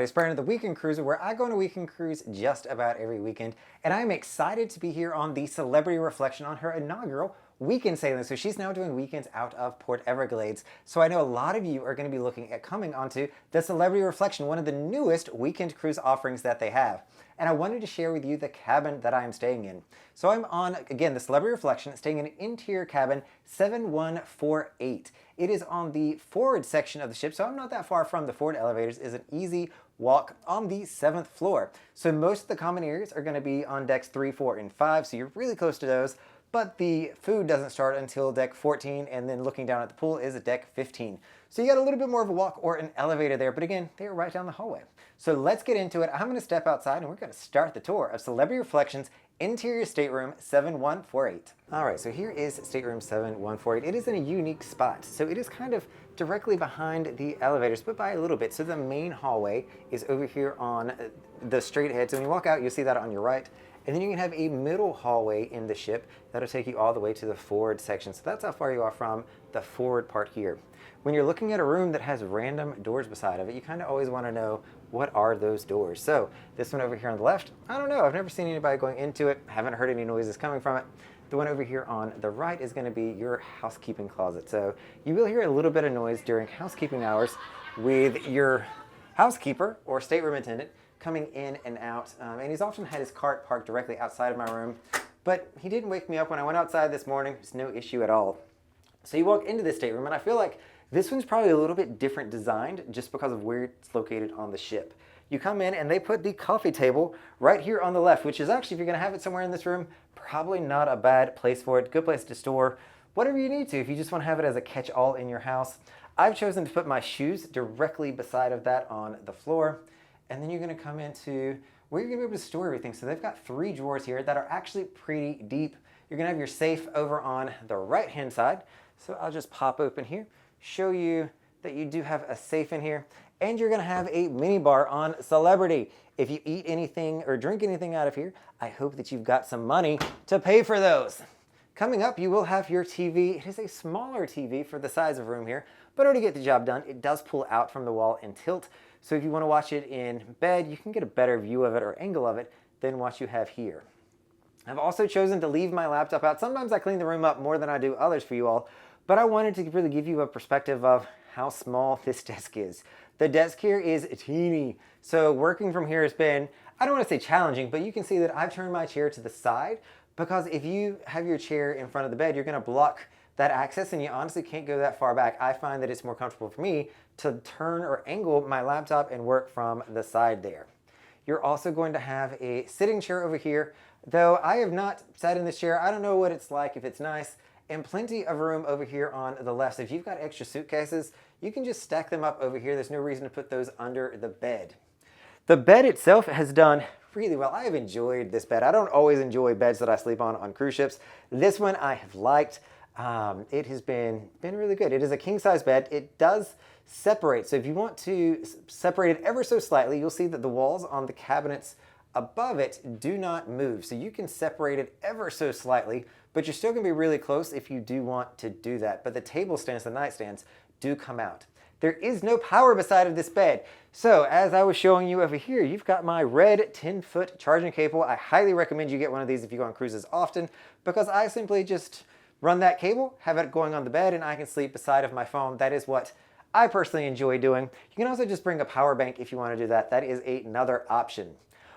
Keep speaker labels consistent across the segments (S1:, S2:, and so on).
S1: everybody. It's Brandon, the Weekend Cruiser, where I go on a weekend cruise just about every weekend. And I'm excited to be here on the Celebrity Reflection on her inaugural weekend sailing. So she's now doing weekends out of Port Everglades. So I know a lot of you are going to be looking at coming onto the Celebrity Reflection, one of the newest weekend cruise offerings that they have. And I wanted to share with you the cabin that I am staying in. So I'm on, again, the Celebrity Reflection, staying in an interior cabin 7148. It is on the forward section of the ship, so I'm not that far from the forward elevators. It's an easy walk on the 7th floor. So most of the common areas are going to be on decks 3, 4, and 5, so you're really close to those. But the food doesn't start until deck 14, and then looking down at the pool is deck 15. So you got a little bit more of a walk or an elevator there, but again, they're right down the hallway. So let's get into it. I'm going to step outside and we're going to start the tour of Celebrity Reflections Interior Stateroom 7148. All right, so here is Stateroom 7148. It is in a unique spot. So it is kind of directly behind the elevators, but by a little bit. So the main hallway is over here on the straight ahead. So when you walk out, you'll see that on your right. And then you can have a middle hallway in the ship that'll take you all the way to the forward section. So that's how far you are from the forward part here. When you're looking at a room that has random doors beside of it, you kind of always want to know, what are those doors? So this one over here on the left, I don't know. I've never seen anybody going into it. Haven't heard any noises coming from it. The one over here on the right is going to be your housekeeping closet. So you will hear a little bit of noise during housekeeping hours with your housekeeper or stateroom attendant coming in and out. And he's often had his cart parked directly outside of my room, but he didn't wake me up when I went outside this morning. It's no issue at all. So you walk into this stateroom, and I feel like this one's probably a little bit different designed just because of where it's located on the ship. You come in and they put the coffee table right here on the left, which is actually, if you're going to have it somewhere in this room, probably not a bad place for it. Good place to store whatever you need to if you just want to have it as a catch-all in your house. I've chosen to put my shoes directly beside of that on the floor. And then you're going to come into where you're going to be able to store everything. So they've got 3 drawers here that are actually pretty deep. You're going to have your safe over on the right-hand side. So I'll just pop open here, show you that you do have a safe in here. And you're going to have a mini bar on Celebrity. If you eat anything or drink anything out of here, I hope that you've got some money to pay for those. Coming up, you will have your TV. It is a smaller TV for the size of room here, but it'll get the job done. It does pull out from the wall and tilt. So if you want to watch it in bed, you can get a better view of it or angle of it than what you have here. I've also chosen to leave my laptop out. Sometimes I clean the room up more than I do others for you all, but I wanted to really give you a perspective of how small this desk is. The desk here is teeny. So working from here has been, I don't want to say challenging, but you can see that I've turned my chair to the side, because if you have your chair in front of the bed, you're going to block that access and you honestly can't go that far back. I find that it's more comfortable for me to turn or angle my laptop and work from the side there. You're also going to have a sitting chair over here. Though I have not sat in this chair, I don't know what it's like, if it's nice, and plenty of room over here on the left. So if you've got extra suitcases, you can just stack them up over here. There's no reason to put those under the bed. The bed itself has done really well. I have enjoyed this bed. I don't always enjoy beds that I sleep on cruise ships. This one I have liked. It has been really good. It is a king-size bed. It does separate. So if you want to separate it ever so slightly, you'll see that the walls on the cabinets above it do not move. So you can separate it ever so slightly, but you're still going to be really close if you do want to do that. But the table stands, the nightstands, do come out. There is no power beside of this bed. So as I was showing you over here, you've got my red 10-foot charging cable. I highly recommend you get one of these if you go on cruises often, because I simply just run that cable, have it going on the bed, and I can sleep beside of my phone. That is what I personally enjoy doing. You can also just bring a power bank if you want to do that. That is another option.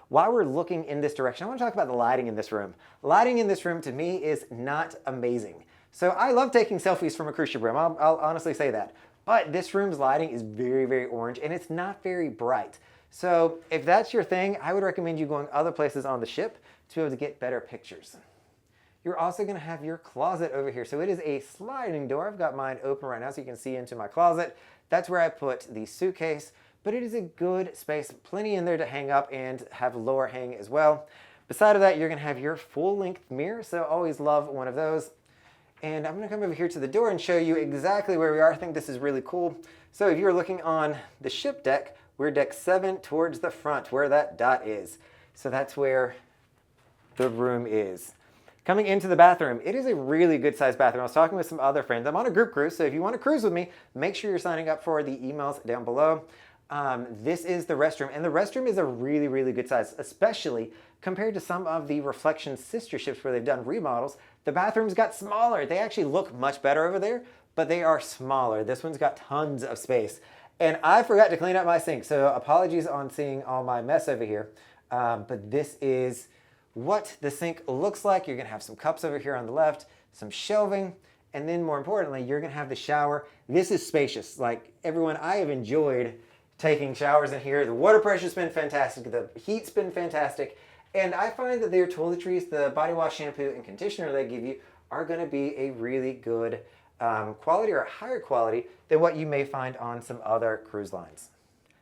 S1: While we're looking in this direction, I want to talk about the lighting in this room. Lighting in this room to me is not amazing. So I love taking selfies from a cruise ship room. I'll honestly say that. But this room's lighting is very, very orange, and it's not very bright. So if that's your thing, I would recommend you going other places on the ship to be able to get better pictures. You're also going to have your closet over here. So it is a sliding door. I've got mine open right now so you can see into my closet. That's where I put the suitcase, but it is a good space. Plenty in there to hang up and have lower hang as well. Beside of that, you're going to have your full-length mirror. So always love one of those. And I'm going to come over here to the door and show you exactly where we are. I think this is really cool. So if you're looking on the ship deck, we're deck 7 towards the front where that dot is. So that's where the room is. Coming into the bathroom, it is a really good sized bathroom. I was talking with some other friends. I'm on a group cruise, so if you want to cruise with me, make sure you're signing up for the emails down below. This is the restroom, and the restroom is a really, really good size, especially compared to some of the Reflection sister ships where they've done remodels. The bathrooms got smaller. They actually look much better over there, but they are smaller. This one's got tons of space. And I forgot to clean up my sink, so apologies on seeing all my mess over here. But this is what the sink looks like. You're gonna have some cups over here on the left, some shelving, and then more importantly, you're gonna have the shower. This is spacious. Like everyone, I have enjoyed taking showers in here. The water pressure's been fantastic. The heat's been fantastic. And I find that their toiletries, the body wash, shampoo, and conditioner they give you are gonna be a really good quality, or a higher quality than what you may find on some other cruise lines.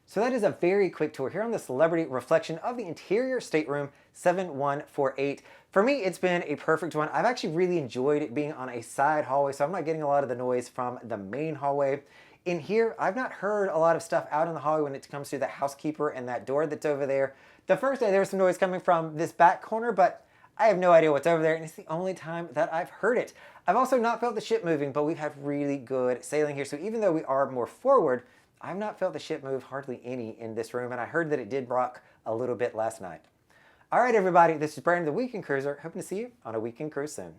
S1: So that is a very quick tour here on the Celebrity Reflection of the interior stateroom 7148. For me, it's been a perfect one. I've actually really enjoyed being on a side hallway, so I'm not getting a lot of the noise from the main hallway. In here, I've not heard a lot of stuff out in the hallway when it comes to the housekeeper and that door that's over there. The first day there was some noise coming from this back corner, but I have no idea what's over there, and it's the only time that I've heard it. I've also not felt the ship moving, but we've had really good sailing here, so even though we are more forward, I've not felt the ship move hardly any in this room, and I heard that it did rock a little bit last night. All right, everybody, this is Brandon, the Weekend Cruiser. Hoping to see you on a Weekend Cruise soon.